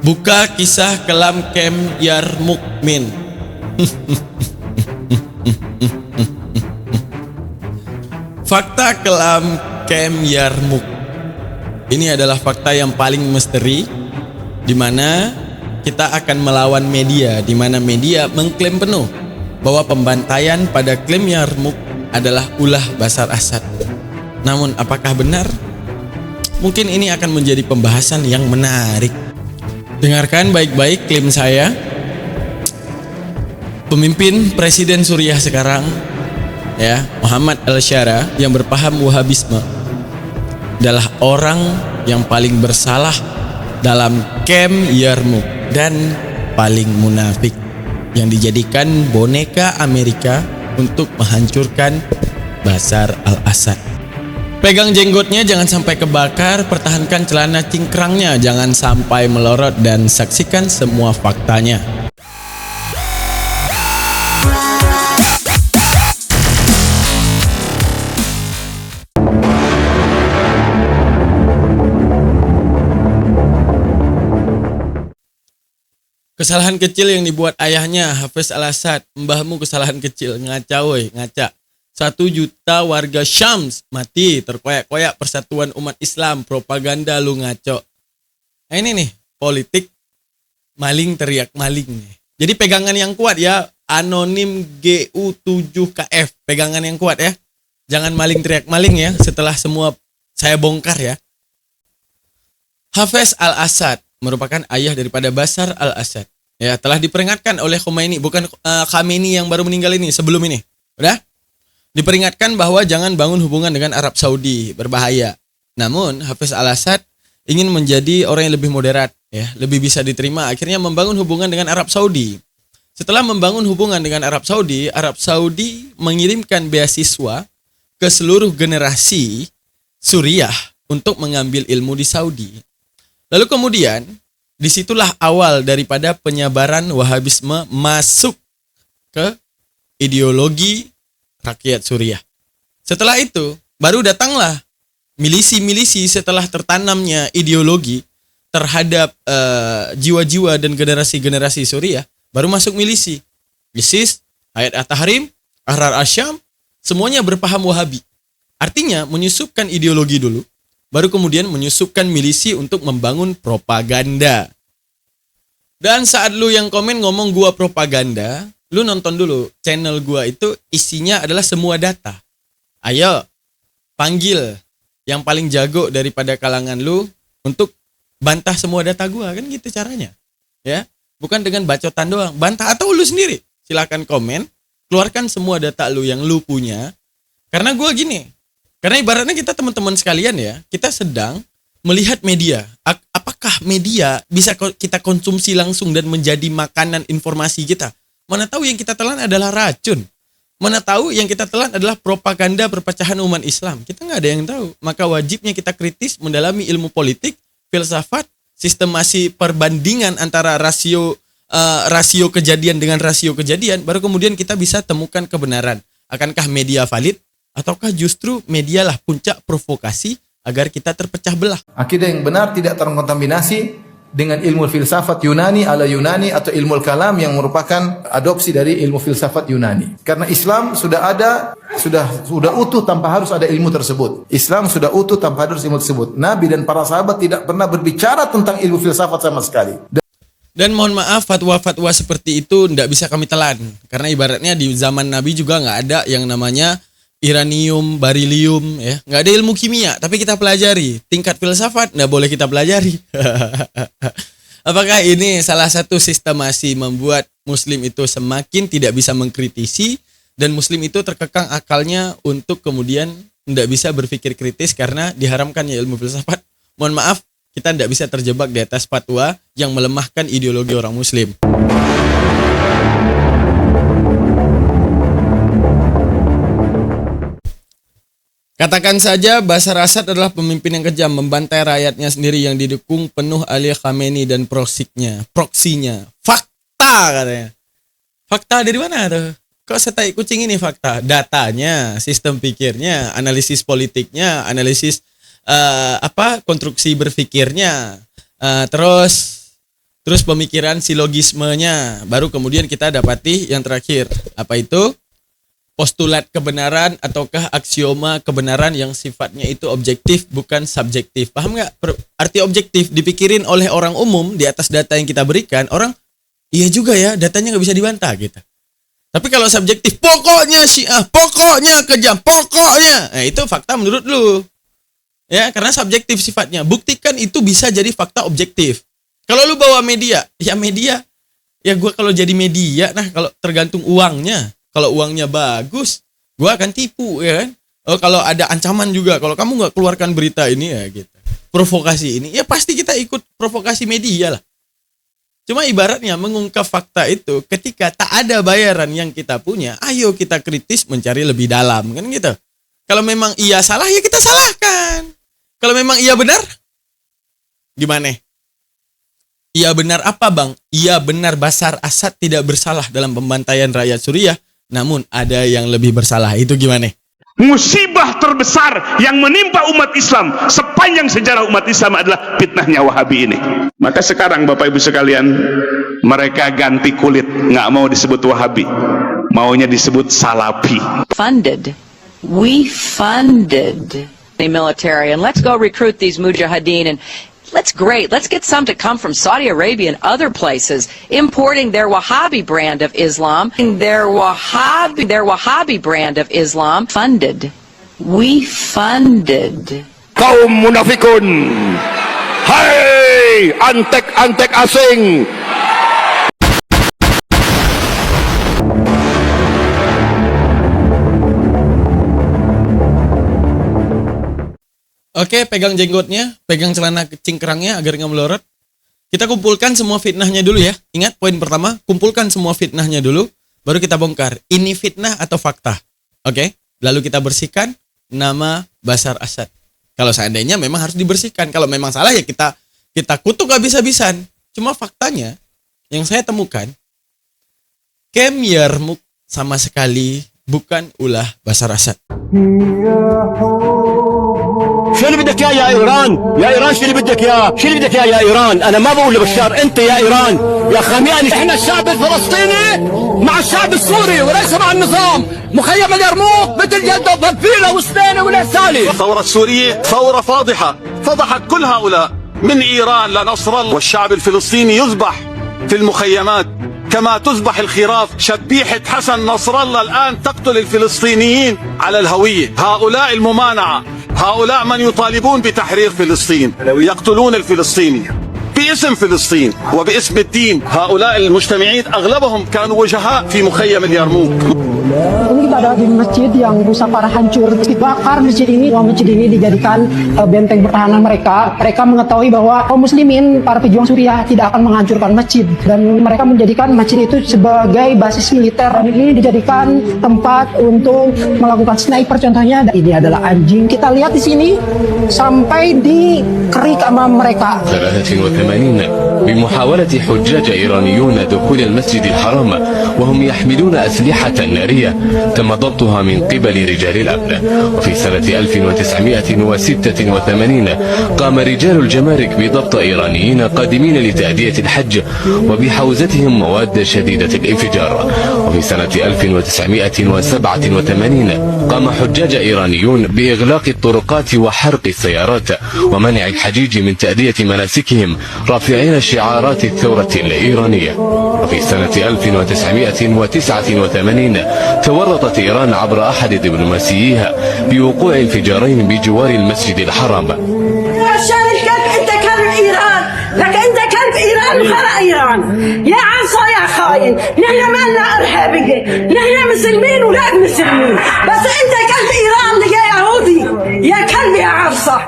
Buka kisah kelam Kem Yarmukmin. Fakta kelam Kem Yarmuk. Ini adalah fakta yang paling misteri, di mana kita akan melawan media, di mana media mengklaim penuh bahwa pembantaian pada Kem Yarmuk adalah ulah Bashar Assad. Namun apakah benar? Mungkin ini akan menjadi pembahasan yang menarik. Dengarkan baik-baik klaim saya. Pemimpin Presiden Suriah sekarang, ya, Muhammad al-Shara, yang berpaham Wahabisme, adalah orang yang paling bersalah dalam Kem Yarmuk dan paling munafik, yang dijadikan boneka Amerika untuk menghancurkan Bashar al-Assad. Pegang jenggotnya jangan sampai kebakar, pertahankan celana cingkrangnya jangan sampai melorot, dan saksikan semua faktanya. Kesalahan kecil yang dibuat ayahnya, Hafez al-Assad. Mbahmu kesalahan kecil, ngaca woi, ngaca. 1 juta warga Syams mati terkoyak-koyak persatuan umat Islam, propaganda lu ngaco. Nah ini nih, politik maling teriak maling nih. Jadi pegangan yang kuat ya, anonim GU7KF, pegangan yang kuat ya. Jangan maling teriak maling ya, setelah semua saya bongkar ya. Hafez al-Assad merupakan ayah daripada Bashar al-Assad. Ya, telah diperingatkan oleh Khomeini, bukan Khamenei yang baru meninggal ini, sebelum ini. Udah? Diperingatkan bahwa jangan bangun hubungan dengan Arab Saudi, berbahaya. Namun Hafez al-Assad ingin menjadi orang yang lebih moderat, ya, lebih bisa diterima. Akhirnya membangun hubungan dengan Arab Saudi. Setelah membangun hubungan dengan Arab Saudi mengirimkan beasiswa ke seluruh generasi Suriah untuk mengambil ilmu di Saudi. Lalu kemudian disitulah awal daripada penyebaran Wahabisme masuk ke ideologi rakyat Suriah. Setelah itu, baru datanglah milisi-milisi setelah tertanamnya ideologi terhadap jiwa-jiwa dan generasi-generasi Suriah, baru masuk milisi. ISIS, Hayat At-Tahrir, Ahrar Asyam, semuanya berpaham Wahabi. Artinya menyusupkan ideologi dulu, baru kemudian menyusupkan milisi untuk membangun propaganda. Dan saat lu yang komen ngomong gua propaganda, lu nonton dulu channel gua, itu isinya adalah semua data. Ayo, panggil yang paling jago daripada kalangan lu untuk bantah semua data gua, kan gitu caranya. Ya, bukan dengan bacotan doang, bantah atau lu sendiri. Silakan komen, keluarkan semua data lu yang lu punya. Karena gua gini, karena ibaratnya kita teman-teman sekalian ya, kita sedang melihat media. Apakah media bisa kita konsumsi langsung dan menjadi makanan informasi kita? Mana tahu yang kita telan adalah racun. Mana tahu yang kita telan adalah propaganda perpecahan umat Islam. Kita nggak ada yang tahu. Maka wajibnya kita kritis mendalami ilmu politik, filsafat, sistemasi perbandingan antara rasio kejadian dengan rasio kejadian. Baru kemudian kita bisa temukan kebenaran. Akankah media valid? Ataukah justru medialah puncak provokasi agar kita terpecah belah? Akidah yang benar tidak terkontaminasi dengan ilmu filsafat Yunani ala Yunani atau ilmu kalam yang merupakan adopsi dari ilmu filsafat Yunani. Karena Islam sudah ada, sudah utuh tanpa harus ada ilmu tersebut. Islam sudah utuh tanpa harus ilmu tersebut. Nabi dan para sahabat tidak pernah berbicara tentang ilmu filsafat sama sekali. Dan mohon maaf, fatwa-fatwa seperti itu tidak bisa kami telan. Karena ibaratnya di zaman Nabi juga nggak ada yang namanya uranium, berilium, ya, nggak ada ilmu kimia, tapi kita pelajari. Tingkat filsafat nggak boleh kita pelajari. Apakah ini salah satu sistemasi membuat Muslim itu semakin tidak bisa mengkritisi, dan Muslim itu terkekang akalnya untuk kemudian tidak bisa berpikir kritis karena diharamkannya ilmu filsafat? Mohon maaf, kita tidak bisa terjebak di atas fatwa yang melemahkan ideologi orang Muslim. Katakan saja Bashar Assad adalah pemimpin yang kejam, membantai rakyatnya sendiri yang didukung penuh oleh Khamenei dan proksinya. Fakta katanya. Fakta dari mana tuh? Kok setai kucing ini fakta? Datanya, sistem pikirnya, analisis politiknya, analisis konstruksi berpikirnya, terus terus pemikiran silogismenya, baru kemudian kita dapati yang terakhir. Apa itu? Postulat kebenaran ataukah aksioma kebenaran yang sifatnya itu objektif bukan subjektif. Paham nggak? Arti objektif dipikirin oleh orang umum di atas data yang kita berikan, orang iya juga ya, datanya nggak bisa dibantah gitu. Tapi kalau subjektif, pokoknya Syiah, pokoknya kejam, pokoknya, nah itu fakta menurut lu. Ya, karena subjektif sifatnya. Buktikan itu bisa jadi fakta objektif. Kalau lu bawa media, ya gue kalau jadi media, nah kalau tergantung uangnya. Kalau uangnya bagus, gue akan tipu, ya kan? Oh, kalau ada ancaman juga, kalau kamu nggak keluarkan berita ini ya gitu, provokasi ini, ya pasti kita ikut provokasi media lah. Cuma ibaratnya mengungkap fakta itu, ketika tak ada bayaran yang kita punya, ayo kita kritis mencari lebih dalam, kan gitu. Kalau memang ia salah, ya kita salahkan. Kalau memang ia benar, gimana? Ia benar apa bang? Ia benar Bashar Assad tidak bersalah dalam pembantaian rakyat Suriah. Namun ada yang lebih bersalah, itu gimana? Musibah terbesar yang menimpa umat Islam sepanjang sejarah umat Islam adalah fitnahnya Wahabi ini. Maka sekarang Bapak Ibu sekalian, mereka ganti kulit, nggak mau disebut Wahabi, maunya disebut Salafi. We funded the military, and let's go recruit these mujahideen, and let's get some to come from Saudi Arabia and other places, importing their Wahhabi brand of Islam, their Wahhabi brand of Islam. We funded. Kaum munafikun, hai antek-antek asing. Oke, pegang jenggotnya, pegang celana cingkrangnya agar nggak melorot. Kita kumpulkan semua fitnahnya dulu ya. Ingat poin pertama, kumpulkan semua fitnahnya dulu, baru kita bongkar. Ini fitnah atau fakta? Oke, lalu kita bersihkan nama Bashar Assad. Kalau seandainya memang harus dibersihkan. Kalau memang salah ya kita kutuk habis-habisan. Cuma faktanya yang saya temukan, Kem Yarmouk sama sekali bukan ulah Bashar Assad. شو اللي بدك اياه يا ايران؟ يا ايران شو اللي بدك اياه؟ شو اللي بدك اياه يا ايران؟ انا ما بقول لبشار، انت يا ايران يا خمياني. احنا الشعب الفلسطيني مع الشعب السوري وليس مع النظام. مخيم اليرموك مثل جدة وضفيلة وسنينة والعسالي. الثورة السورية ثورة فاضحة، فضحت كل هؤلاء من ايران لنصر الله، والشعب الفلسطيني يذبح في المخيمات كما تذبح الخراف. شبيحة حسن نصر الله الآن تقتل الفلسطينيين على الهوية. هؤلاء الممانعة، هؤلاء من يطالبون بتحرير فلسطين، يقتلون الفلسطيني باسم فلسطين وباسم الدين. هؤلاء المجتمعين أغلبهم كانوا وجهاء في مخيم اليرموك. Ini kita ada di masjid yang rusak parah, hancur, dibakar masjid ini. Masjid ini dijadikan benteng pertahanan mereka. Mereka mengetahui bahwa kaum muslimin, para pejuang Suriah tidak akan menghancurkan masjid, dan mereka menjadikan masjid itu sebagai basis militer. Dan ini dijadikan tempat untuk melakukan sniper contohnya. Dan ini adalah anjing. Kita lihat di sini sampai dikerik sama mereka. 83 بمحاولة حجاج إيرانيون دخول المسجد الحرام وهم يحملون أسلحة نارية تم ضبطها من قبل رجال الأمن. وفي سنة 1986 قام رجال الجمارك بضبط إيرانيين قادمين لتأدية الحج وبحوزتهم مواد شديدة الانفجار. وفي سنة 1987 قام حجاج إيرانيون بإغلاق الطرقات وحرق السيارات ومنع الحجيج من تأدية مناسكهم رافعين شعارات الثورة الإيرانية. وفي سنة 1989 تورطت إيران عبر أحد دبلوماسييها بوقوع انفجارين بجوار المسجد الحرام. عشان الكلب انت كلب ايران، لك انت كلب ايران وخرا ايران يا عصا يا خاين. نحن مالنا ارهابيه، نحن مسلمين ولاد مسلمين، بس انت كلب ايران يا يهودي، يا كلب يا عصا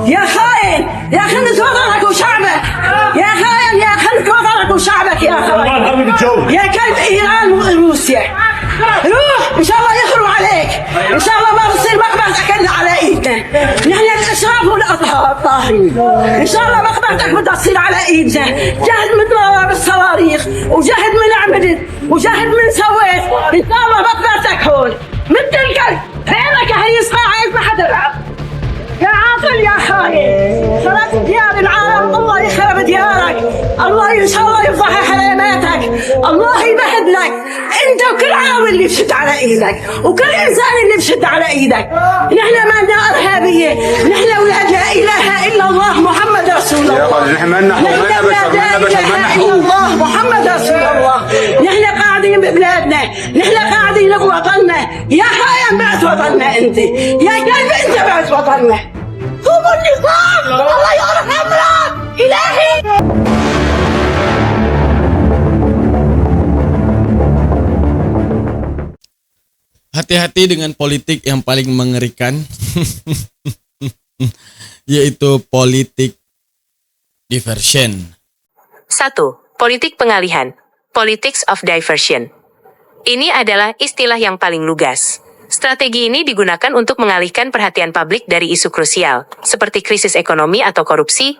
يا خاين، يا خلت وطنك وشعبك، يا خاين يا خلت وطنك وشعبك يا خاين، يا كلب ايران وروسيا. روح ان شاء الله يخروا عليك، ان شاء الله ما بصير مقبرتك الا على ايدنا. نحن الاشراف والطاهرين، ان شاء الله مقبرتك بدها تصير على ايدنا. جهد من ضرب الصواريخ، وجهد من عملت، وجهد من سويت، ان شاء الله مقبرتك هون مثل الكلب. غيرك هي صاعد ما حدا بعرف. يا عاطل يا خاين، خربت ديار العالم، الله يخرب ديارك. الله ان شاء الله يفضح حراماتك، الله يمهد لك انت وكل عاوي اللي بشد على ايدك وكل انسان اللي بشد على ايدك. نحن ما لنا ارهابيه، نحن اولاد لا اله الا الله محمد رسول الله. نحن اولاد لا اله الا الله محمد رسول الله. نحن قاعدين ببلادنا، نحن قاعدين بوطننا. يا خاين بعت وطننا انت، يا كلب انت بعت وطننا. قوموا النظام، الله يرحمنا الهي. Hati-hati dengan politik yang paling mengerikan, yaitu politik diversion. 1. Politik pengalihan. Politics of diversion. Ini adalah istilah yang paling lugas. Strategi ini digunakan untuk mengalihkan perhatian publik dari isu krusial, seperti krisis ekonomi atau korupsi,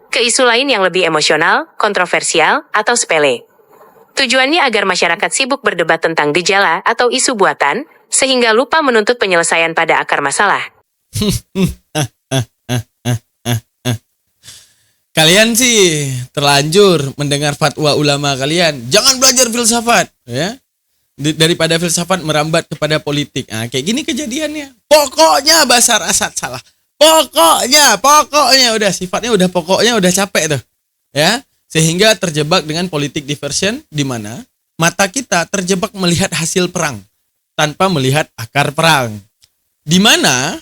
ke isu lain yang lebih emosional, kontroversial, atau sepele. Tujuannya agar masyarakat sibuk berdebat tentang gejala atau isu buatan, sehingga lupa menuntut penyelesaian pada akar masalah. Kalian sih terlanjur mendengar fatwa ulama kalian, jangan belajar filsafat, ya. Daripada filsafat merambat kepada politik. Nah, kayak gini kejadiannya. Pokoknya Bashar Assad salah. Pokoknya udah sifatnya udah pokoknya udah capek tuh. Ya, sehingga terjebak dengan politik diversion di mana mata kita terjebak melihat hasil perang tanpa melihat akar perang. Di mana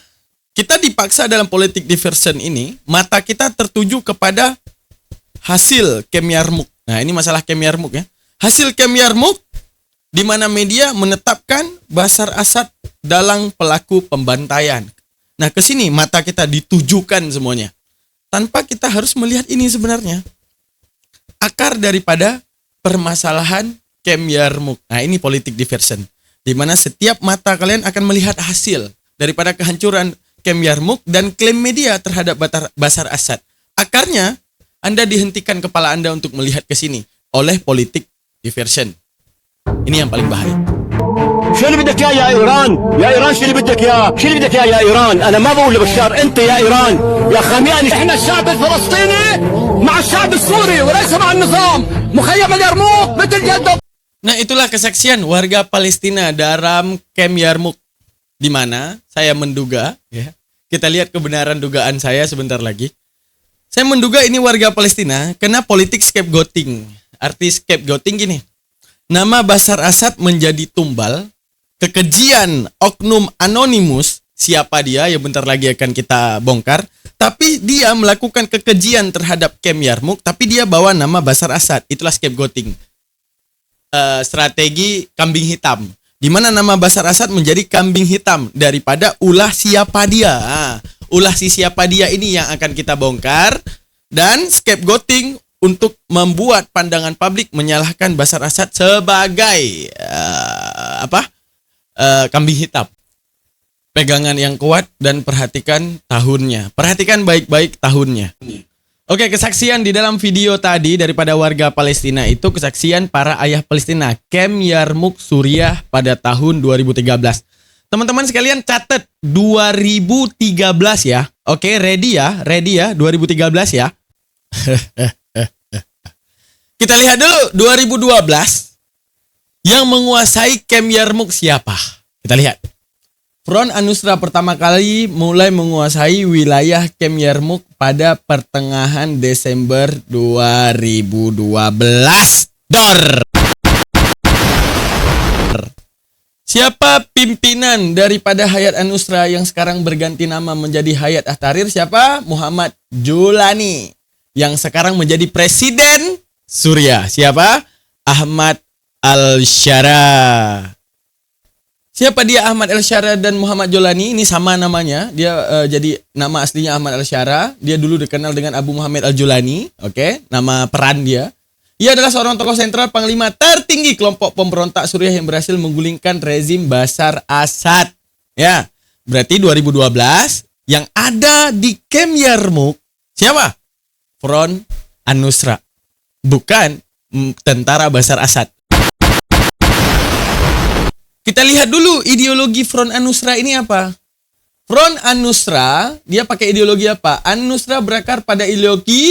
kita dipaksa dalam politik diversion ini, mata kita tertuju kepada hasil Kem Yarmouk. Nah, ini masalah Kem Yarmouk ya. Hasil Kem Yarmouk di mana media menetapkan Bashar Assad dalang pelaku pembantaian. Nah, ke sini mata kita ditujukan semuanya. Tanpa kita harus melihat ini sebenarnya. Akar daripada permasalahan Kem Yarmouk. Nah, ini politik diversion. Di mana setiap mata kalian akan melihat hasil daripada kehancuran Kem Yarmouk dan klaim media terhadap Bashar Assad. Akarnya, Anda dihentikan kepala Anda untuk melihat ke sini oleh politik diversion. Ini yang paling bahaya. شو اللي بدك اياه يا ايران؟ يا ايران شو اللي بدك اياه؟ شو اللي بدك اياه يا ايران؟ انا ما بقول لبشار، انت يا ايران يا خمياني. احنا الشعب الفلسطيني مع الشعب السوري وليس مع النظام. مخيم اليرموك مثل جده. Nah, itulah kesaksian warga Palestina dalam Kem Yarmouk, di mana saya menduga, ya, kita lihat kebenaran dugaan saya sebentar lagi. Saya menduga ini warga Palestina kena politik scapegoating. Arti scapegoating gini. Nama Bashar Assad menjadi tumbal kekejian oknum anonimus. Siapa dia yang bentar lagi akan kita bongkar. Tapi dia melakukan kekejian terhadap Kem Yarmouk, tapi dia bawa nama Bashar Assad. Itulah scapegoating. Strategi kambing hitam. Di mana nama Bashar Assad menjadi kambing hitam daripada ulah siapa dia. Ulah si siapa dia ini yang akan kita bongkar. Dan scapegoating untuk membuat pandangan publik menyalahkan Bashar Assad sebagai kambing hitam. Pegangan yang kuat dan perhatikan tahunnya. Perhatikan baik-baik tahunnya. Oke, kesaksian di dalam video tadi daripada warga Palestina itu kesaksian para ayah Palestina Kem Yarmouk Suriah pada tahun 2013. Teman-teman sekalian catat 2013 ya. Oke, ready ya 2013 ya. Kita lihat dulu 2012 yang menguasai Kem Yarmouk siapa? Kita lihat. Front An-Nusra pertama kali mulai menguasai wilayah Kem Yarmouk pada pertengahan Desember 2012. Siapa pimpinan daripada Hayat An-Nusra yang sekarang berganti nama menjadi Hayat At-Tahrir? Siapa? Muhammad Julani. Yang sekarang menjadi presiden Suriah. Siapa? Ahmad Al-Shara. Siapa dia Ahmad Al-Shara dan Muhammad Julani? Ini sama namanya. Dia jadi nama aslinya Ahmad Al-Shara. Dia dulu dikenal dengan Abu Muhammad Al-Julani. Oke, nama peran dia. Ia adalah seorang tokoh sentral panglima tertinggi kelompok pemberontak Suriah yang berhasil menggulingkan rezim Bashar Assad. Ya, berarti 2012 yang ada di Kem Yarmouk siapa? Front An-Nusra. Bukan tentara Bashar Assad. Kita lihat dulu ideologi Front An-Nusra ini apa? Front An-Nusra, dia pakai ideologi apa? An-Nusra berakar pada ideologi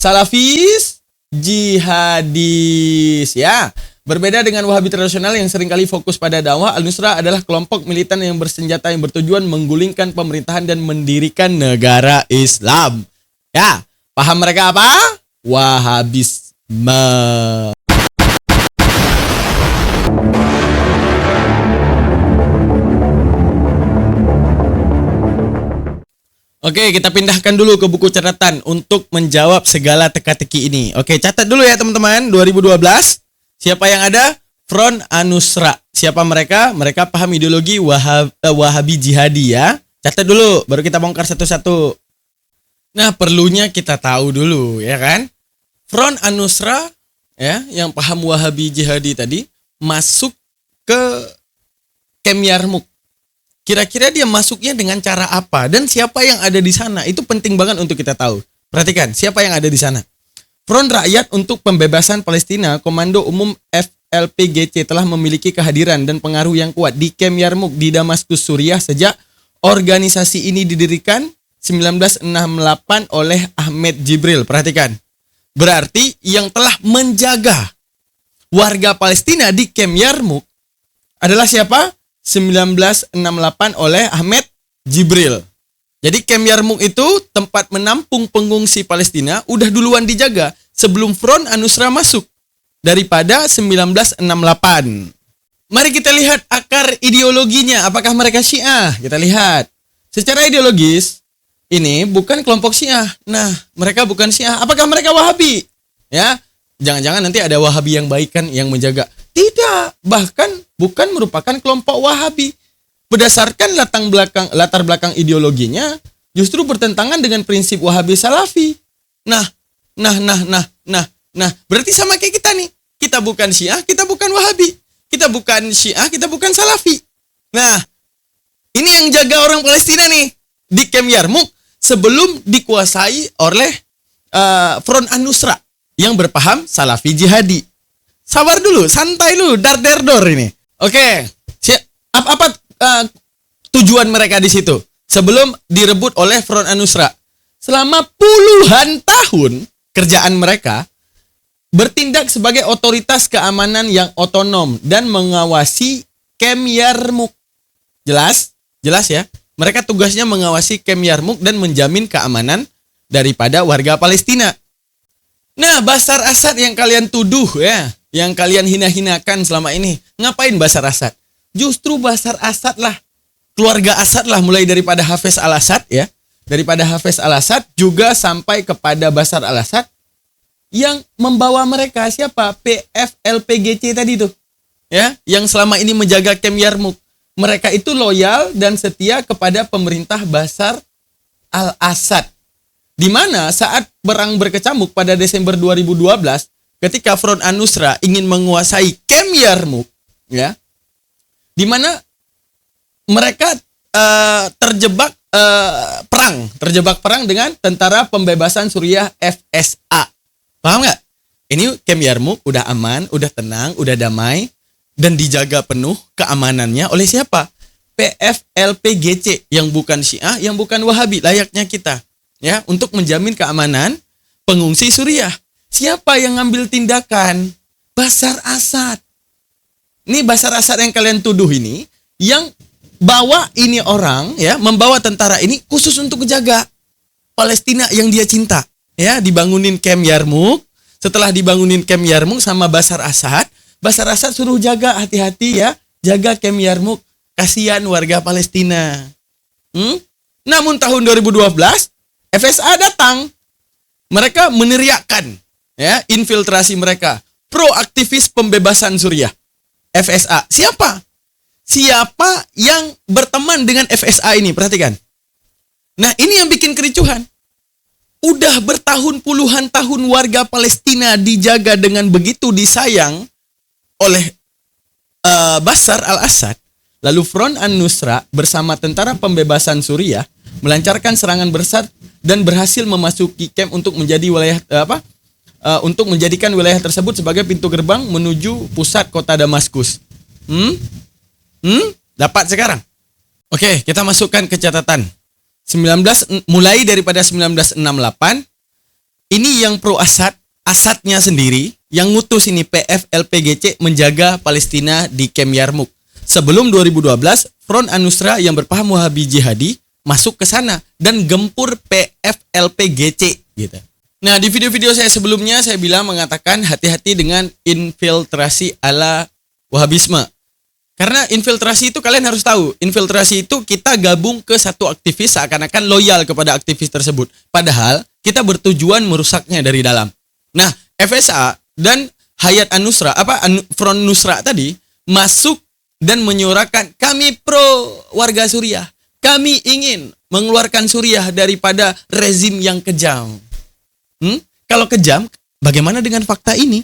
Salafis jihadis ya. Berbeda dengan Wahabi tradisional yang seringkali fokus pada dakwah, Al-Nusra adalah kelompok militan yang bersenjata yang bertujuan menggulingkan pemerintahan dan mendirikan negara Islam. Ya, paham mereka apa? Wahabisme. Oke, kita pindahkan dulu ke buku catatan untuk menjawab segala teka-teki ini. Oke, catat dulu ya teman-teman. 2012, siapa yang ada? Front An-Nusra. Siapa mereka? Mereka paham ideologi Wahabi jihadi ya. Catat dulu, baru kita bongkar satu-satu. Nah, perlunya kita tahu dulu ya kan. Front An-Nusra ya, yang paham Wahabi jihadi tadi masuk ke Kem Yarmouk. Kira-kira dia masuknya dengan cara apa dan siapa yang ada di sana? Itu penting banget untuk kita tahu. Perhatikan, siapa yang ada di sana? Front Rakyat untuk Pembebasan Palestina, Komando Umum FLPGC telah memiliki kehadiran dan pengaruh yang kuat di Kem Yarmouk di Damaskus, Suriah sejak organisasi ini didirikan 1968 oleh Ahmed Jibril. Perhatikan. Berarti yang telah menjaga warga Palestina di Kem Yarmouk adalah siapa? 1968 oleh Ahmed Jibril. Jadi Kem Yarmouk itu tempat menampung pengungsi Palestina udah duluan dijaga sebelum Front An-Nusra masuk daripada 1968. Mari kita lihat akar ideologinya. Apakah mereka Syiah? Kita lihat. Secara ideologis ini bukan kelompok Syiah. Nah, mereka bukan Syiah. Apakah mereka Wahabi? Ya, jangan-jangan nanti ada Wahabi yang baik kan yang menjaga. Tidak, bahkan bukan merupakan kelompok Wahabi. Berdasarkan latar belakang ideologinya justru bertentangan dengan prinsip Wahabi Salafi. Nah, berarti sama kayak kita nih. Kita bukan Syiah, kita bukan Wahabi. Kita bukan Syiah, kita bukan Salafi. Nah, ini yang jaga orang Palestina nih di Kem Yarmouk sebelum dikuasai oleh Front An-Nusra yang berpaham Salafi jihadi. Sabar dulu, santai dulu, dar-der-dor ini. Oke, apa tujuan mereka di situ sebelum direbut oleh Front An-Nusra? Selama puluhan tahun kerjaan mereka bertindak sebagai otoritas keamanan yang otonom dan mengawasi Kem Yarmouk. Jelas? Jelas ya? Mereka tugasnya mengawasi Kem Yarmouk dan menjamin keamanan daripada warga Palestina. Nah, Bashar Assad yang kalian tuduh ya, yang kalian hina-hinakan selama ini, ngapain Bashar Assad? Justru Bashar Assad lah, keluarga Assad lah, mulai daripada Hafez al-Assad ya, daripada Hafez al-Assad juga sampai kepada Bashar al-Assad yang membawa mereka siapa? PFLPGC tadi tuh, ya, yang selama ini menjaga Kem Yarmouk. Mereka itu loyal dan setia kepada pemerintah Bashar al-Assad. Di mana saat perang berkecamuk pada Desember 2012, ketika Front An-Nusra ingin menguasai Kem Yarmouk, ya, di mana mereka terjebak perang dengan Tentara Pembebasan Suriah FSA. Paham nggak? Ini Kem Yarmouk udah aman, udah tenang, udah damai dan dijaga penuh keamanannya oleh siapa? PFLPGC yang bukan Syiah, yang bukan Wahabi, layaknya kita. Ya, untuk menjamin keamanan pengungsi Suriah. Siapa yang ngambil tindakan? Bashar Assad. Ini Bashar Assad yang kalian tuduh ini yang bawa ini orang ya, membawa tentara ini khusus untuk menjaga Palestina yang dia cinta. Ya, dibangunin Kem Yarmouk. Setelah dibangunin Kem Yarmouk sama Bashar Assad suruh jaga, hati-hati ya, jaga Kem Yarmouk. Kasihan warga Palestina. Namun tahun 2012 FSA datang. Mereka meneriakkan ya, infiltrasi mereka. Pro-aktivis pembebasan Suriah. FSA. Siapa? Siapa yang berteman dengan FSA ini? Perhatikan. Nah, ini yang bikin kericuhan. Udah bertahun puluhan tahun warga Palestina dijaga dengan begitu disayang oleh Bashar al-Assad. Lalu Front An-Nusra bersama Tentara Pembebasan Suriah melancarkan serangan besar dan berhasil memasuki Kem untuk menjadi wilayah untuk menjadikan wilayah tersebut sebagai pintu gerbang menuju pusat kota Damaskus. Dapat sekarang? Oke, kita masukkan ke catatan. Mulai daripada 1968, ini yang pro Assad Asadnya sendiri yang ngutus ini PFLPGC menjaga Palestina di Kem Yarmuk. Sebelum 2012, Front An-Nusra yang berpaham Wahabi Jihadi masuk ke sana dan gempur PFLPGC gitu. Nah, di video-video saya sebelumnya saya bilang mengatakan hati-hati dengan infiltrasi ala Wahabisme. Karena infiltrasi itu kalian harus tahu, infiltrasi itu kita gabung ke satu aktivis seakan-akan loyal kepada aktivis tersebut. Padahal kita bertujuan merusaknya dari dalam. Nah, FSA dan Hayat An-Nusra, Front Nusra tadi masuk dan menyuarakan kami pro warga Suriah. Kami ingin mengeluarkan Suriah daripada rezim yang kejam. Kalau kejam, bagaimana dengan fakta ini?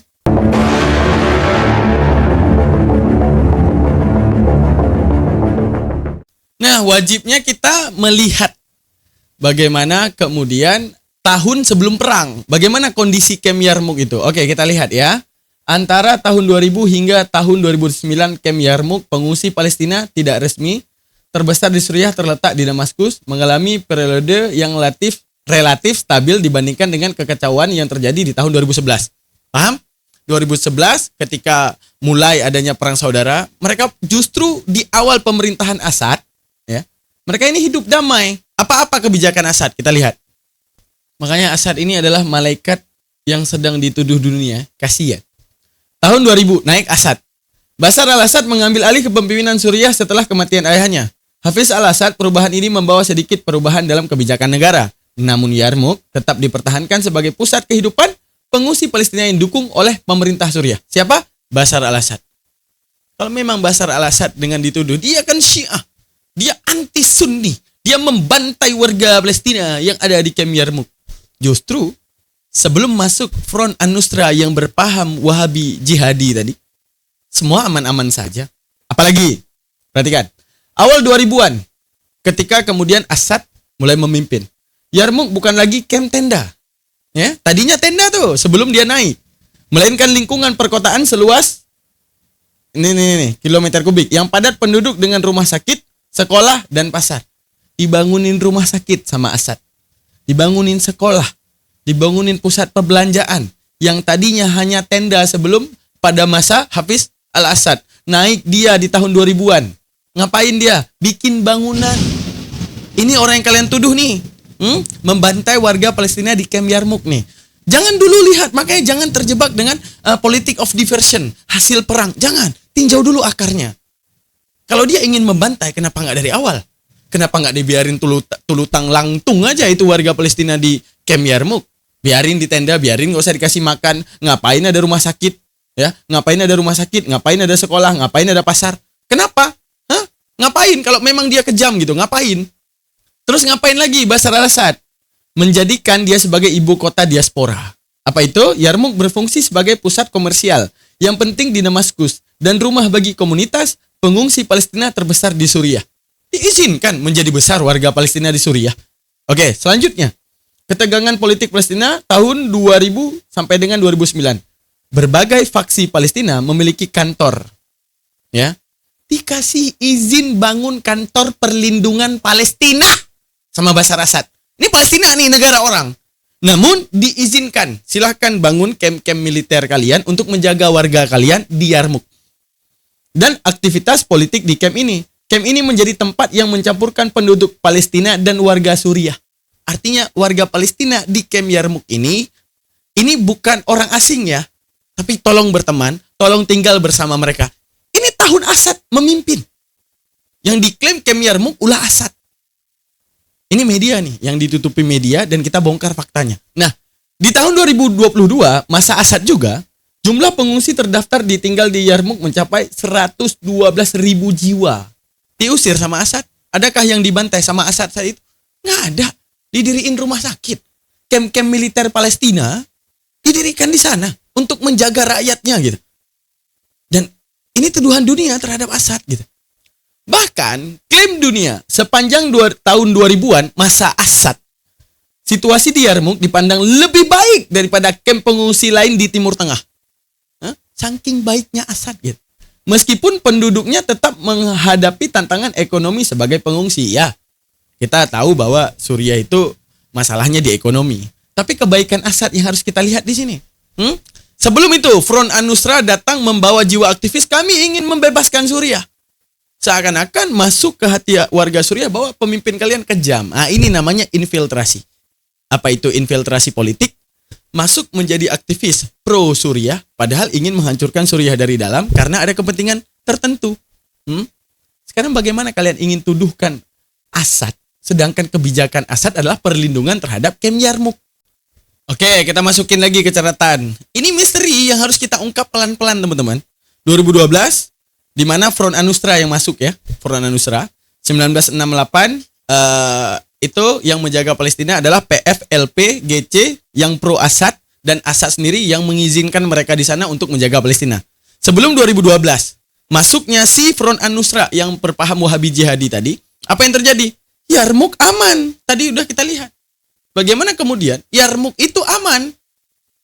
Nah, wajibnya kita melihat bagaimana kemudian tahun sebelum perang, bagaimana kondisi Kem Yarmuk itu. Oke, kita lihat ya. Antara tahun 2000 hingga tahun 2009, Kem Yarmuk, pengungsi Palestina tidak resmi terbesar di Suriah terletak di Damaskus, mengalami periode yang relatif stabil dibandingkan dengan kekacauan yang terjadi di tahun 2011. Paham? 2011 ketika mulai adanya perang saudara, mereka justru di awal pemerintahan Assad, ya, mereka ini hidup damai. Apa-apa kebijakan Assad? Kita lihat. Makanya Assad ini adalah malaikat yang sedang dituduh dunia. Kasihan. Tahun 2000 naik Assad. Bashar al-Assad mengambil alih kepemimpinan Suriah setelah kematian ayahnya. Hafiz al-Assad, perubahan ini membawa sedikit perubahan dalam kebijakan negara. Namun Yarmuk tetap dipertahankan sebagai pusat kehidupan pengungsi Palestina yang didukung oleh pemerintah Suriah. Siapa? Bashar al-Assad. Kalau memang Bashar al-Assad dengan dituduh, dia kan Syiah. Dia anti-Sunni. Dia membantai warga Palestina yang ada di Kem Yarmuk. Justru sebelum masuk Front An-Nusra yang berpaham Wahabi Jihadi tadi, semua aman-aman saja. Apalagi, perhatikan, awal 2000-an, ketika kemudian Assad mulai memimpin, Yarmuk bukan lagi kem tenda. Ya, tadinya tenda tuh sebelum dia naik. Melainkan lingkungan perkotaan seluas ini kilometer kubik yang padat penduduk dengan rumah sakit, sekolah dan pasar. Dibangunin rumah sakit sama Assad. Dibangunin sekolah, dibangunin pusat perbelanjaan yang tadinya hanya tenda sebelum pada masa Hafiz al-Assad. Naik dia di tahun 2000-an. Ngapain dia? Bikin bangunan. Ini orang yang kalian tuduh nih. Membantai warga Palestina di Kem Yarmuk nih. Jangan dulu lihat, makanya jangan terjebak dengan politik of diversion, hasil perang. Jangan, tinjau dulu akarnya. Kalau dia ingin membantai, kenapa nggak dari awal? Kenapa nggak dibiarin tulutang langtung aja itu warga Palestina di Kem Yarmuk? Biarin di tenda, biarin nggak usah dikasih makan. Ngapain ada rumah sakit? Ya, ngapain ada rumah sakit? Ngapain ada sekolah? Ngapain ada pasar? Kenapa? Ngapain? Kalau memang dia kejam gitu, ngapain? Terus ngapain lagi Bashar al-Assad? Menjadikan dia sebagai ibu kota diaspora. Apa itu? Yarmuk berfungsi sebagai pusat komersial yang penting di Damaskus dan rumah bagi komunitas pengungsi Palestina terbesar di Suriah. Diizinkan menjadi besar warga Palestina di Suriah. Oke, selanjutnya. Ketegangan politik Palestina tahun 2000 sampai dengan 2009. Berbagai faksi Palestina memiliki kantor. Ya. Dikasih izin bangun kantor perlindungan Palestina sama Bashar Assad. Ini Palestina nih, negara orang. Namun diizinkan, silahkan bangun kem-kem militer kalian untuk menjaga warga kalian di Yarmuk. Dan aktivitas politik di kem ini. Kem ini menjadi tempat yang mencampurkan penduduk Palestina dan warga Suriah. Artinya warga Palestina di Kem Yarmuk ini bukan orang asing ya. Tapi tolong berteman, tolong tinggal bersama mereka. Ini tahun Assad memimpin. Yang diklaim Kem Yarmuk ulah Assad. Ini media nih, yang ditutupi media dan kita bongkar faktanya. Nah, di tahun 2022, masa Assad juga, jumlah pengungsi terdaftar ditinggal di Yarmuk mencapai 112.000 jiwa. Diusir sama Assad. Adakah yang dibantai sama Assad saat itu? Nggak ada. Didiriin rumah sakit. Kem-kem militer Palestina didirikan di sana untuk menjaga rakyatnya gitu. Dan ini tuduhan dunia terhadap Assad gitu. Bahkan klaim dunia sepanjang tahun 2000-an masa Assad, situasi di Yarmuk dipandang lebih baik daripada kem pengungsi lain di Timur Tengah. Saking baiknya Assad gitu. Meskipun penduduknya tetap menghadapi tantangan ekonomi sebagai pengungsi. Ya, kita tahu bahwa Suriah itu masalahnya di ekonomi. Tapi kebaikan Assad yang harus kita lihat di sini. Sebelum itu, Front An-Nusra datang membawa jiwa aktivis, kami ingin membebaskan Suriah. Seakan-akan masuk ke hati warga Suriah bahwa pemimpin kalian kejam. Ini namanya infiltrasi. Apa itu infiltrasi politik? Masuk menjadi aktivis pro Suriah, padahal ingin menghancurkan Suriah dari dalam karena ada kepentingan tertentu. Sekarang bagaimana kalian ingin tuduhkan Assad, sedangkan kebijakan Assad adalah perlindungan terhadap Kem Yarmouk. Oke, kita masukin lagi ke catatan. Ini misteri yang harus kita ungkap pelan-pelan, teman-teman. 2012, di mana Front An-Nusra yang masuk ya, Front An-Nusra. 1968, itu yang menjaga Palestina adalah PFLP GC yang pro Assad, dan Assad sendiri yang mengizinkan mereka di sana untuk menjaga Palestina. Sebelum 2012, masuknya si Front An-Nusra yang berpaham Wahabi Jihadi tadi, apa yang terjadi? Yarmouk aman. Tadi udah kita lihat. Bagaimana kemudian Yarmouk itu aman?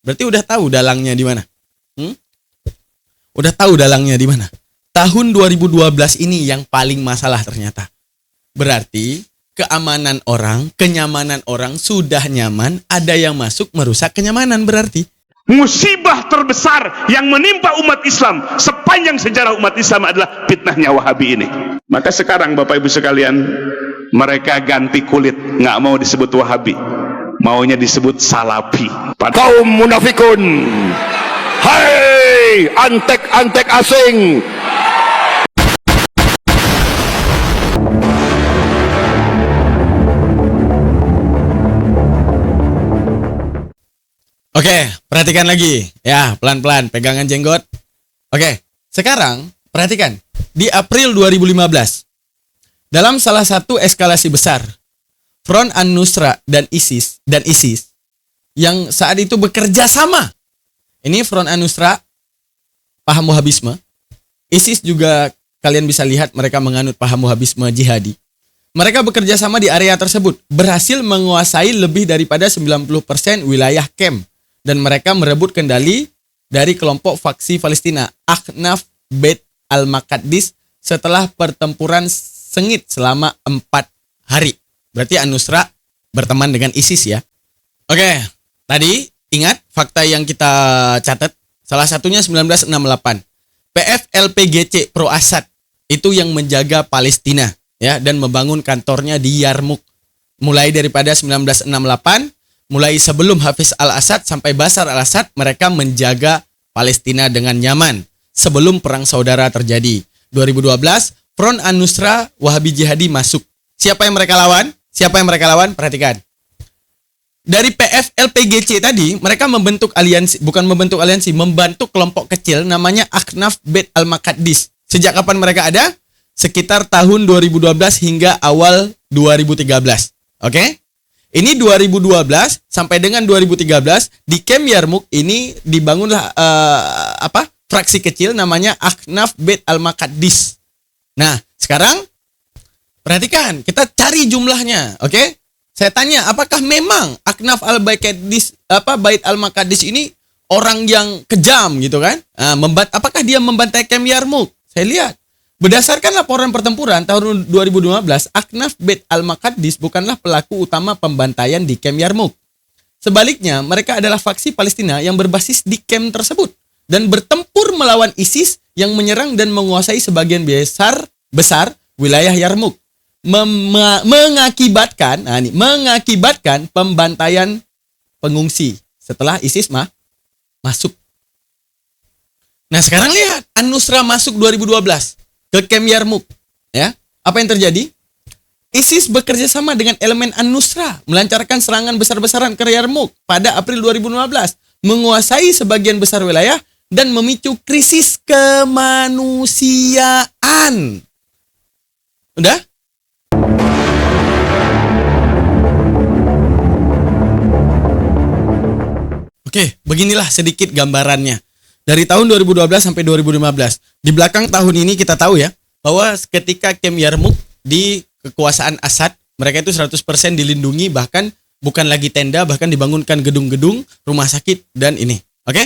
Berarti udah tahu dalangnya di mana? Udah tahu dalangnya di mana? Tahun 2012 ini yang paling masalah ternyata. Berarti keamanan orang, kenyamanan orang sudah nyaman, ada yang masuk merusak kenyamanan berarti. Musibah terbesar yang menimpa umat Islam sepanjang sejarah umat Islam adalah fitnahnya Wahabi ini. Maka sekarang Bapak Ibu sekalian, mereka ganti kulit, nggak mau disebut Wahabi, maunya disebut Salafi. Kaum munafikun, hai antek-antek asing. Oke, perhatikan lagi. Ya, pelan-pelan, pegangan jenggot. Oke, sekarang perhatikan. Di April 2015, dalam salah satu eskalasi besar, Front An-Nusra dan ISIS yang saat itu bekerja sama. Ini Front An-Nusra paham Wahabisme. ISIS juga kalian bisa lihat mereka menganut paham Wahabisme jihadi. Mereka bekerja sama di area tersebut, berhasil menguasai lebih daripada 90% wilayah Kem. Dan mereka merebut kendali dari kelompok faksi Palestina, Akhnaf Beit Al-Maqdis, setelah pertempuran sengit selama 4 hari. Berarti An-Nusra berteman dengan ISIS ya. Oke, tadi ingat fakta yang kita catat. Salah satunya 1968. PFLP-GC pro Assad itu yang menjaga Palestina ya, dan membangun kantornya di Yarmouk. Mulai daripada 1968, mulai sebelum Hafiz al-Assad sampai Bashar al-Assad, mereka menjaga Palestina dengan nyaman sebelum perang saudara terjadi. 2012, Front An-Nusra Wahabi Jihadi masuk. Siapa yang mereka lawan? Perhatikan. Dari PFLP-GC tadi, mereka membentuk kelompok kecil namanya Akhnaf Beit Al-Maqdis. Sejak kapan mereka ada? Sekitar tahun 2012 hingga awal 2013. Oke? Ini 2012 sampai dengan 2013 di Kem Yarmouk ini dibangunlah fraksi kecil namanya Akhnaf Beit Al-Maqdis. Nah, sekarang perhatikan, kita cari jumlahnya, oke? Saya tanya, apakah memang Akhnaf Beit Al-Maqdis ini orang yang kejam gitu kan? Apakah dia membantai Kem Yarmouk? Saya lihat berdasarkan laporan pertempuran tahun 2015, Akhnaf Beit Al-Maqdis bukanlah pelaku utama pembantaian di Kem Yarmouk. Sebaliknya, mereka adalah faksi Palestina yang berbasis di Kem tersebut dan bertempur melawan ISIS yang menyerang dan menguasai sebagian besar wilayah Yarmouk, mengakibatkan pembantaian pengungsi setelah ISIS masuk. Nah, sekarang lihat, An-Nusra masuk 2012 ke Kem Yarmouk, ya. Apa yang terjadi? ISIS bekerja sama dengan elemen An-Nusra melancarkan serangan besar-besaran ke Yarmouk pada April 2015, menguasai sebagian besar wilayah dan memicu krisis kemanusiaan. Udah? Oke, beginilah sedikit gambarannya. Dari tahun 2012 sampai 2015. Di belakang tahun ini kita tahu ya, bahwa ketika Kem Yarmouk di kekuasaan Assad, mereka itu 100% dilindungi, bahkan bukan lagi tenda, bahkan dibangunkan gedung-gedung, rumah sakit, dan ini. Oke?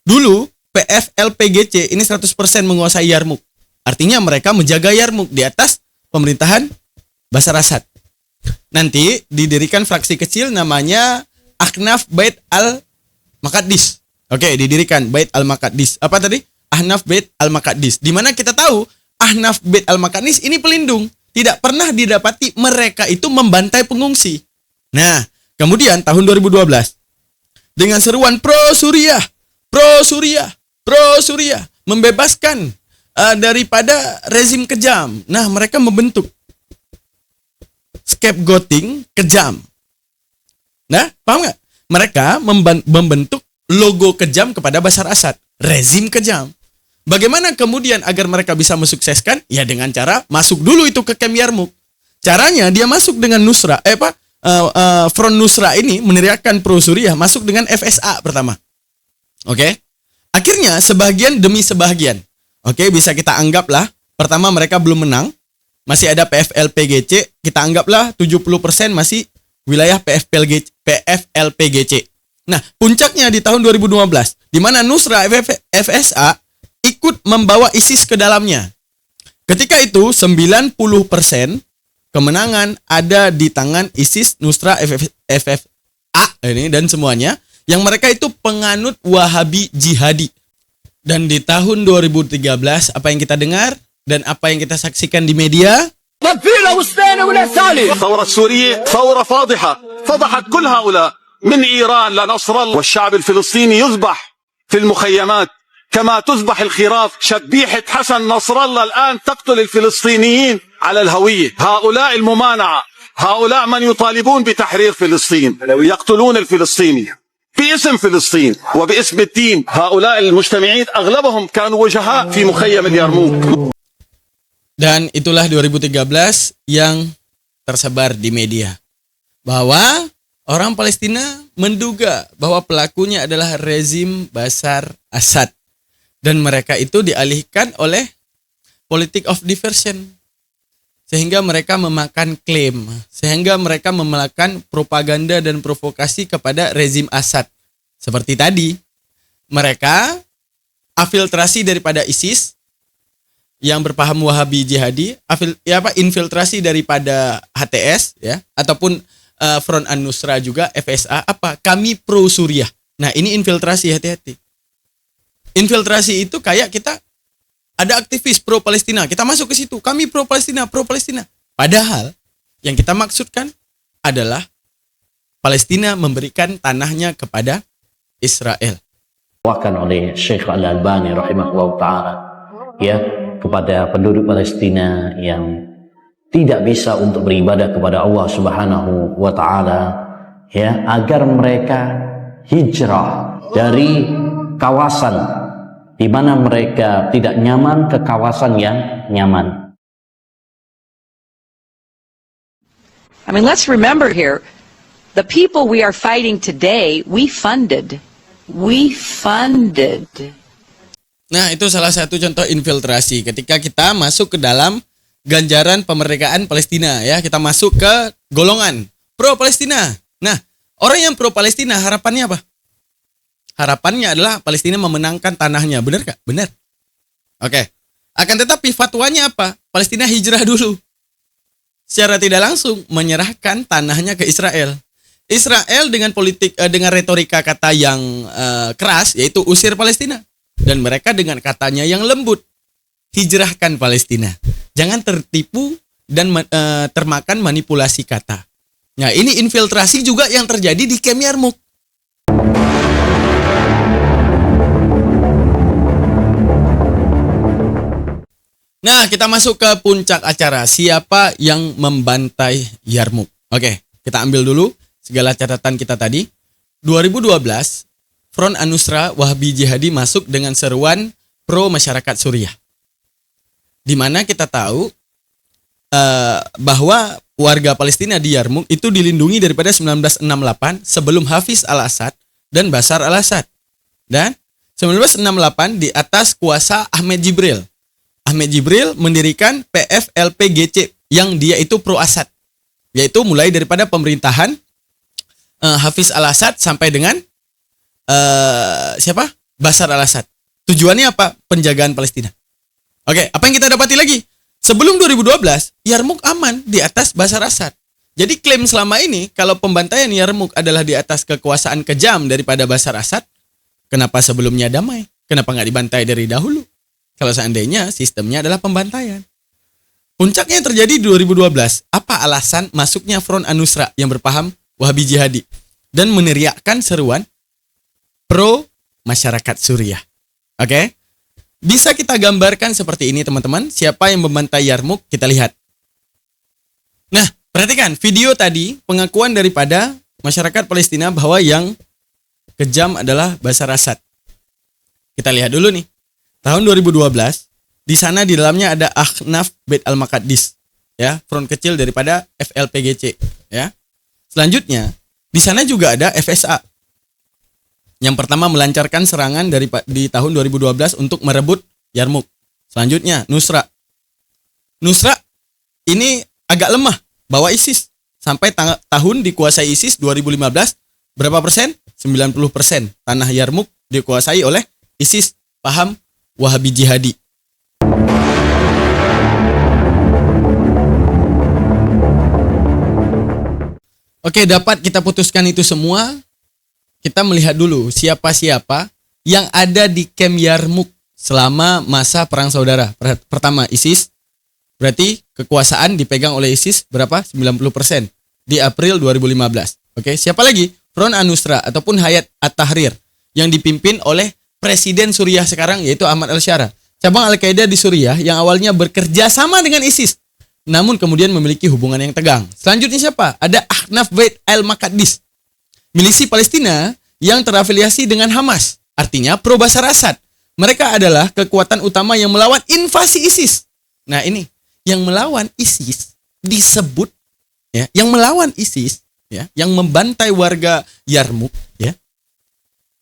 Dulu, PFLP-GC ini 100% menguasai Yarmouk. Artinya mereka menjaga Yarmouk di atas pemerintahan Bashar Assad. Nanti didirikan fraksi kecil namanya Akhnaf Beit Al-Maqdis. Oke, didirikan Bait Al-Maqdis. Apa tadi? Ahnaf Bait Al-Maqdis. Di mana kita tahu Ahnaf Bait Al-Maqdis ini pelindung. Tidak pernah didapati mereka itu membantai pengungsi. Nah, kemudian tahun 2012 dengan seruan pro Suriah, membebaskan daripada rezim kejam. Nah, mereka membentuk scapegoating kejam. Nah, paham nggak? Mereka membentuk logo kejam kepada Bashar Assad, rezim kejam. Bagaimana kemudian agar mereka bisa mensukseskan? Ya dengan cara masuk dulu itu ke Kem Yarmouk. Caranya dia masuk dengan Nusra, Front Nusra ini meneriakkan pro Suriah, masuk dengan FSA pertama. Oke. Akhirnya sebagian demi sebagian. Oke, bisa kita anggaplah pertama mereka belum menang, masih ada PFLPGC, kita anggaplah 70% masih wilayah PFLPGC. Nah, puncaknya di tahun 2015 di mana Nusra FSA ikut membawa ISIS ke dalamnya. Ketika itu 90% kemenangan ada di tangan ISIS, Nusra, FFA ini dan semuanya yang mereka itu penganut Wahabi jihadi. Dan di tahun 2013 apa yang kita dengar dan apa yang kita saksikan di media? الثورة السورية ثورة فاضحة فضحت كل هؤلاء من إيران لنصر الله والشعب الفلسطيني يذبح في المخيمات كما تذبح الخراف شبيحة حسن نصر الله الآن تقتل الفلسطينيين على الهوية هؤلاء الممانعة هؤلاء من يطالبون بتحرير فلسطين يقتلون الفلسطيني باسم فلسطين وباسم الدين هؤلاء المجتمعين أغلبهم كانوا وجهاء في مخيم اليرموك. Dan itulah 2013 yang tersebar di media bahwa orang Palestina menduga bahwa pelakunya adalah rezim Bashar Assad dan mereka itu dialihkan oleh politik of diversion sehingga mereka memakan klaim, sehingga mereka melakukan propaganda dan provokasi kepada rezim Assad. Seperti tadi, mereka afiltrasi daripada ISIS yang berpaham Wahabi jihadi, infiltrasi daripada HTS ya, ataupun Front An-Nusra juga FSA apa? Kami pro Suriah. Nah, ini infiltrasi, hati-hati. Infiltrasi itu kayak kita ada aktivis pro Palestina, kita masuk ke situ, kami pro Palestina. Padahal yang kita maksudkan adalah Palestina memberikan tanahnya kepada Israel. Oleh Syekh Al-Albani rahimahullah ta'ala ya, kepada penduduk Palestina yang tidak bisa untuk beribadah kepada Allah Subhanahu wa taala ya, agar mereka hijrah dari kawasan di mana mereka tidak nyaman ke kawasan yang nyaman. I mean, let's remember here, the people we are fighting today, we funded. Nah, itu salah satu contoh infiltrasi ketika kita masuk ke dalam ganjaran pemerdekaan Palestina ya, kita masuk ke golongan pro Palestina. Nah, orang yang pro Palestina harapannya apa? Harapannya adalah Palestina memenangkan tanahnya, benar gak? Benar. Oke. Akan tetapi fatwanya apa? Palestina hijrah dulu. Secara tidak langsung menyerahkan tanahnya ke Israel. Israel dengan politik dengan retorika kata yang keras yaitu usir Palestina, dan mereka dengan katanya yang lembut, hijrahkan Palestina. Jangan tertipu dan termakan manipulasi kata. Nah, ini infiltrasi juga yang terjadi di Kem Yarmouk. Nah, kita masuk ke puncak acara. Siapa yang membantai Yarmouk? Oke, kita ambil dulu segala catatan kita tadi. 2012, Front An-Nusra Wahabi Jihadi masuk dengan seruan pro masyarakat Suriah. Di mana kita tahu bahwa warga Palestina di Yarmouk itu dilindungi daripada 1968 sebelum Hafiz al-Assad dan Bashar al-Assad. Dan 1968 di atas kuasa Ahmed Jibril. Ahmed Jibril mendirikan PFLPGC yang dia itu pro Assad. Yaitu mulai daripada pemerintahan Hafiz al-Assad sampai dengan Bashar al-Assad. Tujuannya apa? Penjagaan Palestina. Oke, apa yang kita dapati lagi? Sebelum 2012, Yarmouk aman di atas Bashar Assad. Jadi klaim selama ini kalau pembantaian Yarmouk adalah di atas kekuasaan kejam daripada Bashar Assad, Kenapa sebelumnya damai? Kenapa nggak dibantai dari dahulu? Kalau seandainya sistemnya adalah pembantaian. Puncaknya terjadi di 2012. Apa alasan masuknya Front An-Nusra yang berpaham Wahabi Jihadi dan meneriakkan seruan pro masyarakat Suriah? Oke? Bisa kita gambarkan seperti ini teman-teman. Siapa yang membantai Yarmouk? Kita lihat. Nah, perhatikan video tadi pengakuan daripada masyarakat Palestina bahwa yang kejam adalah Bashar Assad. Kita lihat dulu nih. Tahun 2012, di sana di dalamnya ada Ahnaf Beit Al-Maqdis, ya, front kecil daripada FLPGC, ya. Selanjutnya, di sana juga ada FSA. Yang pertama melancarkan serangan di tahun 2012 untuk merebut Yarmouk. Selanjutnya, Nusra. Nusra ini agak lemah bawa ISIS. Sampai tahun dikuasai ISIS 2015, berapa persen? 90% tanah Yarmouk dikuasai oleh ISIS, paham Wahabi Jihadi. Oke, dapat kita putuskan itu semua. Kita melihat dulu siapa-siapa yang ada di camp Yarmouk selama masa perang saudara. Pertama ISIS, berarti kekuasaan dipegang oleh ISIS berapa? 90% di April 2015. Oke, siapa lagi? Front An-Nusra ataupun Hayat At-Tahrir yang dipimpin oleh Presiden Suriah sekarang yaitu Ahmad Al-Shara. Cabang Al-Qaeda di Suriah yang awalnya bekerja sama dengan ISIS, namun kemudian memiliki hubungan yang tegang. Selanjutnya siapa? Ada Ahnaf Beit Al-Maqdis, milisi Palestina yang terafiliasi dengan Hamas, artinya pro Bashar Assad. Mereka adalah kekuatan utama yang melawan invasi ISIS. Nah ini, yang melawan ISIS disebut, ya, yang melawan ISIS, ya, yang membantai warga Yarmouk, ya.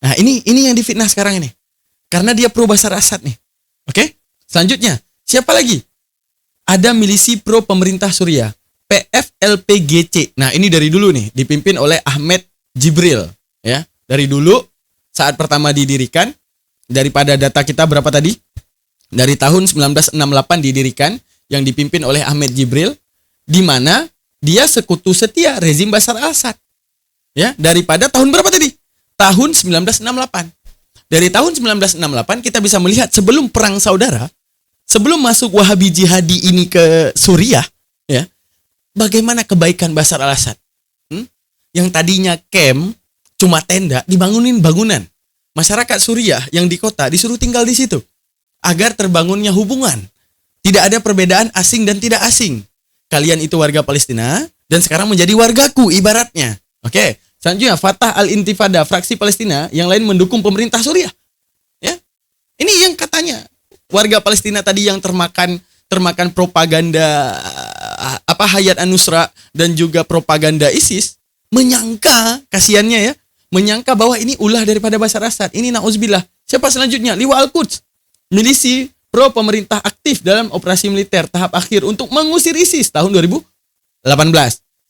Nah ini yang difitnah sekarang ini, karena dia pro Bashar Assad nih. Oke, selanjutnya siapa lagi? Ada milisi pro pemerintah Suriah, PFLPGC. Nah ini dari dulu nih, dipimpin oleh Ahmed Jibril, ya. Dari dulu saat pertama didirikan, daripada data kita berapa tadi? Dari tahun 1968 didirikan, yang dipimpin oleh Ahmed Jibril, di mana dia sekutu setia rezim Bashar Assad. Ya, daripada tahun berapa tadi? Tahun 1968. Dari tahun 1968 kita bisa melihat sebelum perang saudara, sebelum masuk Wahabi Jihadi ini ke Suriah, ya, bagaimana kebaikan Bashar al-Assad? Yang tadinya camp, cuma tenda, dibangunin bangunan. Masyarakat Suriah yang di kota disuruh tinggal di situ agar terbangunnya hubungan. Tidak ada perbedaan asing dan tidak asing. Kalian itu warga Palestina dan sekarang menjadi wargaku ibaratnya. Oke. Selanjutnya Fatah Al-Intifada, fraksi Palestina yang lain mendukung pemerintah Suriah. Ya. Ini yang katanya warga Palestina tadi yang termakan propaganda Hayat An-Nusra dan juga propaganda ISIS, menyangka, kasihannya ya, menyangka bahwa ini ulah daripada Bashar Assad. Ini na'udzubillah. Siapa selanjutnya? Liwa Al-Quds, milisi pro pemerintah aktif dalam operasi militer tahap akhir untuk mengusir ISIS tahun 2018.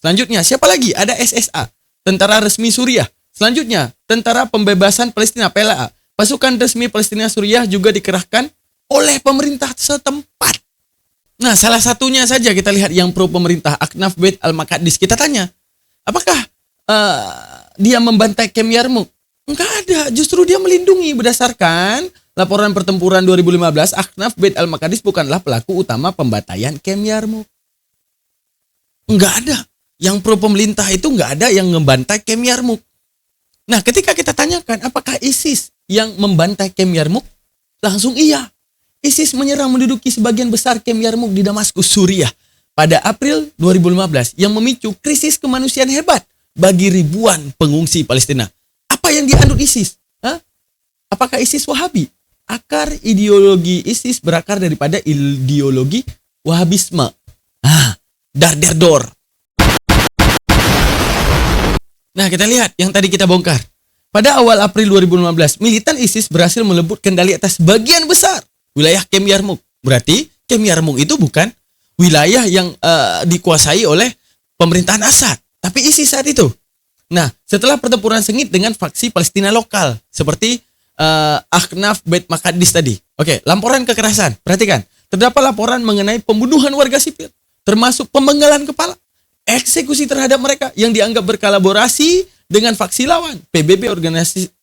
Selanjutnya siapa lagi? Ada SSA, tentara resmi Suriah. Selanjutnya, Tentara Pembebasan Palestina PLA. Pasukan resmi Palestina Suriah juga dikerahkan oleh pemerintah setempat. Nah, salah satunya saja kita lihat yang pro pemerintah, Ahnaf Beit Al-Maqdis. Kita tanya, apakah dia membantai camp Yarmouk? Enggak ada, justru dia melindungi. Berdasarkan laporan pertempuran 2015, Ahnaf Beit Al-Maqdis bukanlah pelaku utama pembantaian camp Yarmouk. Enggak ada. Yang pro pemerintah itu enggak ada yang membantai camp Yarmouk. Nah, ketika kita tanyakan apakah ISIS yang membantai camp Yarmouk? Langsung iya. ISIS menyerang menduduki sebagian besar camp Yarmouk di Damaskus, Suriah pada April 2015 yang memicu krisis kemanusiaan hebat bagi ribuan pengungsi Palestina. Apa yang dianut ISIS? Apakah ISIS Wahabi? Akar ideologi ISIS berakar daripada ideologi Wahabisme. Darderdor. Nah, kita lihat yang tadi kita bongkar. Pada awal April 2015, militan ISIS berhasil melebut kendali atas bagian besar wilayah camp Yarmouk. Berarti camp Yarmouk itu bukan wilayah yang dikuasai oleh pemerintahan Assad, tapi ISIS saat itu. Nah, setelah pertempuran sengit dengan faksi Palestina lokal seperti Ahnaf Beit Maqdis tadi. Oke, laporan kekerasan. Perhatikan, terdapat laporan mengenai pembunuhan warga sipil, termasuk pemenggalan kepala, eksekusi terhadap mereka yang dianggap berkolaborasi dengan faksi lawan. PBB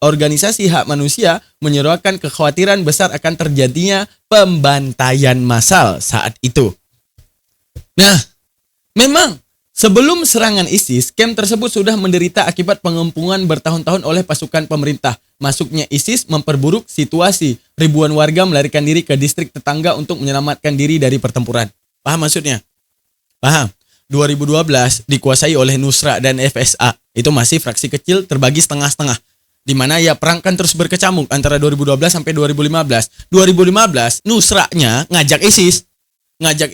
organisasi hak manusia menyerukan kekhawatiran besar akan terjadinya pembantaian massal saat itu. Nah, memang sebelum serangan ISIS, kamp tersebut sudah menderita akibat pengepungan bertahun-tahun oleh pasukan pemerintah. Masuknya ISIS memperburuk situasi. Ribuan warga melarikan diri ke distrik tetangga untuk menyelamatkan diri dari pertempuran. Paham maksudnya? Paham? 2012 dikuasai oleh Nusra dan FSA. Itu masih fraksi kecil terbagi setengah-setengah. Di mana ya perang kan terus berkecamuk antara 2012 sampai 2015. 2015 Nusranya ngajak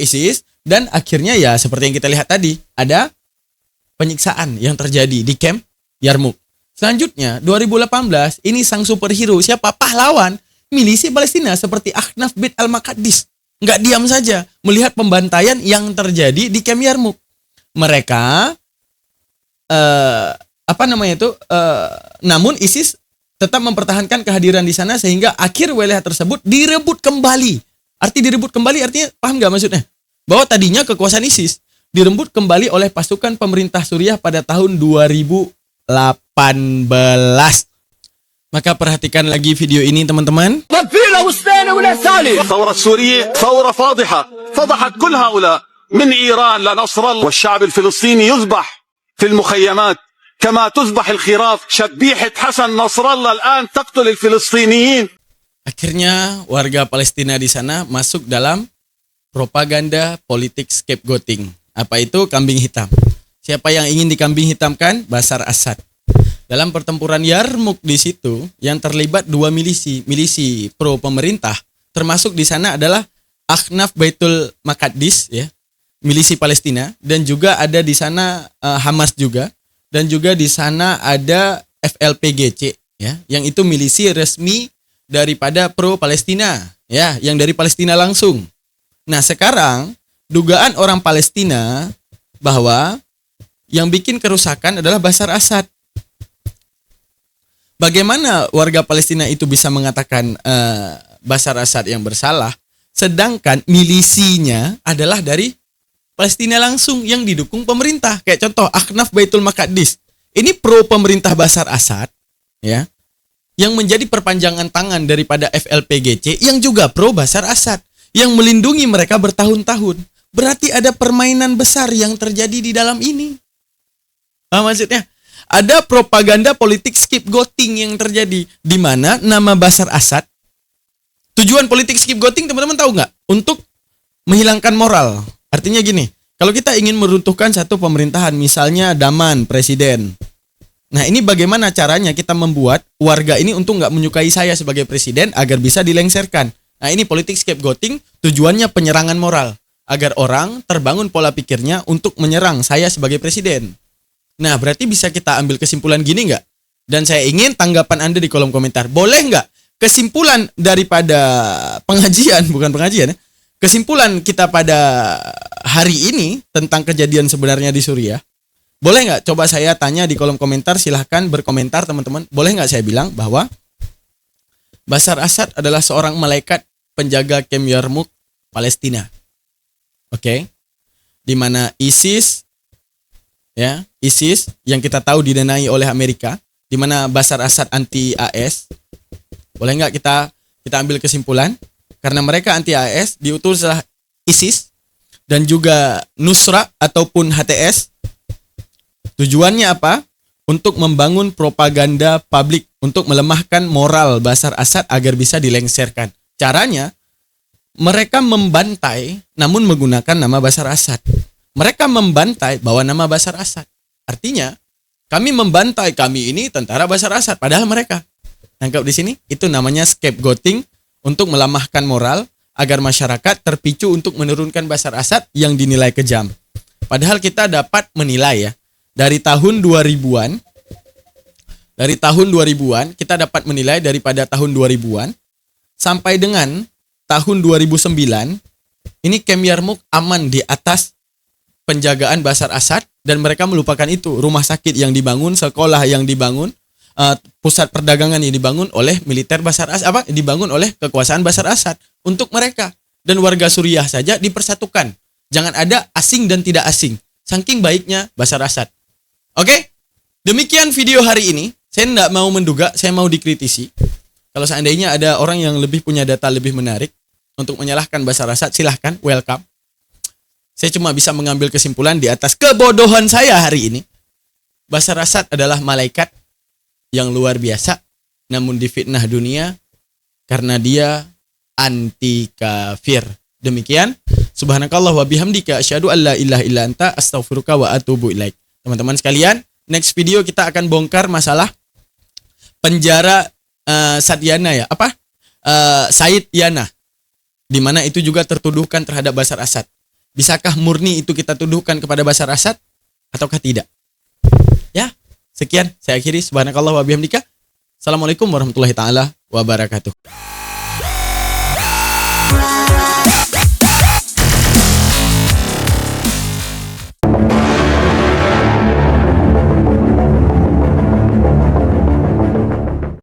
ISIS dan akhirnya ya seperti yang kita lihat tadi, ada penyiksaan yang terjadi di camp Yarmouk. Selanjutnya 2018 ini sang superhero siapa? Pahlawan milisi Palestina seperti Ahnaf bin Al-Maqdis. Nggak diam saja melihat pembantaian yang terjadi di camp Yarmouk. Mereka namun ISIS tetap mempertahankan kehadiran di sana sehingga akhir wilayah tersebut direbut kembali. Arti direbut kembali artinya paham nggak maksudnya? Bahwa tadinya kekuasaan ISIS direbut kembali oleh pasukan pemerintah Suriah pada tahun 2018. Maka perhatikan lagi video ini teman-teman. ثورة سوريا ثورة فاضحة فضحت كل هؤلاء من إيران لنصر الله والشعب الفلسطيني يذبح في المخيمات كما تذبح الخراف شبيحة حسن نصر الله الآن تقتل الفلسطينيين. Akhirnya warga Palestina di sana masuk dalam propaganda politik scapegoating. Apa itu? Kambing hitam. Siapa yang ingin dikambing hitamkan? Bashar Assad. Dalam pertempuran Yarmouk di situ yang terlibat dua milisi pro pemerintah, termasuk di sana adalah Ahnaf Baitul Maqdis ya, milisi Palestina, dan juga ada di sana Hamas juga, dan juga di sana ada FLPGC ya, yang itu milisi resmi daripada pro Palestina ya, yang dari Palestina langsung. Nah, sekarang dugaan orang Palestina bahwa yang bikin kerusakan adalah Bashar Assad. Bagaimana warga Palestina itu bisa mengatakan Bashar Assad yang bersalah, sedangkan milisinya adalah dari Palestina langsung yang didukung pemerintah. Kayak contoh Ahnaf Baitul Maqdis. Ini pro pemerintah Bashar Assad ya, yang menjadi perpanjangan tangan daripada FLPGC yang juga pro Bashar Assad, yang melindungi mereka bertahun-tahun. Berarti ada permainan besar yang terjadi di dalam ini. Maksudnya ada propaganda politik scapegoating yang terjadi, di mana nama Bashar Assad, tujuan politik scapegoating teman-teman tahu nggak? Untuk menghilangkan moral. Artinya gini, kalau kita ingin meruntuhkan satu pemerintahan, misalnya Daman presiden. Nah, ini bagaimana caranya kita membuat warga ini untuk nggak menyukai saya sebagai presiden agar bisa dilengserkan. Nah, ini politik scapegoating, tujuannya penyerangan moral agar orang terbangun pola pikirnya untuk menyerang saya sebagai presiden. Nah, berarti bisa kita ambil kesimpulan gini nggak? Dan saya ingin tanggapan Anda di kolom komentar. Boleh nggak kesimpulan daripada pengajian, bukan pengajian ya, kesimpulan kita pada hari ini tentang kejadian sebenarnya di Suriah, boleh nggak? Coba saya tanya di kolom komentar, silahkan berkomentar teman-teman. Boleh nggak saya bilang bahwa Bashar Assad adalah seorang malaikat penjaga camp Yarmouk Palestina. Oke. Di mana ISIS yang kita tahu didanai oleh Amerika, di mana Bashar Assad anti AS. Boleh nggak kita ambil kesimpulan? Karena mereka anti AS, diutus oleh ISIS dan juga Nusra ataupun HTS. Tujuannya apa? Untuk membangun propaganda publik, untuk melemahkan moral Bashar Assad agar bisa dilengserkan. Caranya, mereka membantai namun menggunakan nama Bashar Assad. Mereka membantai bawa nama Bashar Assad. Artinya, kami membantai, kami ini tentara Bashar Assad. Padahal mereka. Tangkap di sini? Itu namanya scapegoating untuk melemahkan moral agar masyarakat terpicu untuk menurunkan Bashar Assad yang dinilai kejam. Padahal kita dapat menilai ya, dari tahun 2000-an, kita dapat menilai daripada tahun 2000-an sampai dengan tahun 2009, ini camp Yarmouk aman di atas penjagaan Bashar Assad, dan mereka melupakan itu. Rumah sakit yang dibangun, sekolah yang dibangun, pusat perdagangan yang dibangun oleh militer Bashar Assad, dibangun oleh kekuasaan Bashar Assad untuk mereka. Dan warga Suriah saja dipersatukan. Jangan ada asing dan tidak asing. Saking baiknya Bashar Assad. Oke? Demikian video hari ini. Saya tidak mau menduga, saya mau dikritisi. Kalau seandainya ada orang yang lebih punya data lebih menarik untuk menyalahkan Bashar Assad, silahkan, welcome. Saya cuma bisa mengambil kesimpulan di atas kebodohan saya hari ini. Bashar Assad adalah malaikat yang luar biasa, namun difitnah dunia karena dia anti kafir. Demikian. Subhanakallah wa bihamdika asyhadu an la ilaha illa anta astaghfiruka wa atubu ilaik. Teman-teman sekalian, next video kita akan bongkar masalah penjara Sadyana ya. Said Yana. Di mana itu juga tertuduhkan terhadap Bashar Assad. Bisakah murni itu kita tuduhkan kepada Bashar Assad ataukah tidak? Ya, sekian saya akhiri. Subhanakallah wa bihamdika. Assalamualaikum warahmatullahi taala wabarakatuh.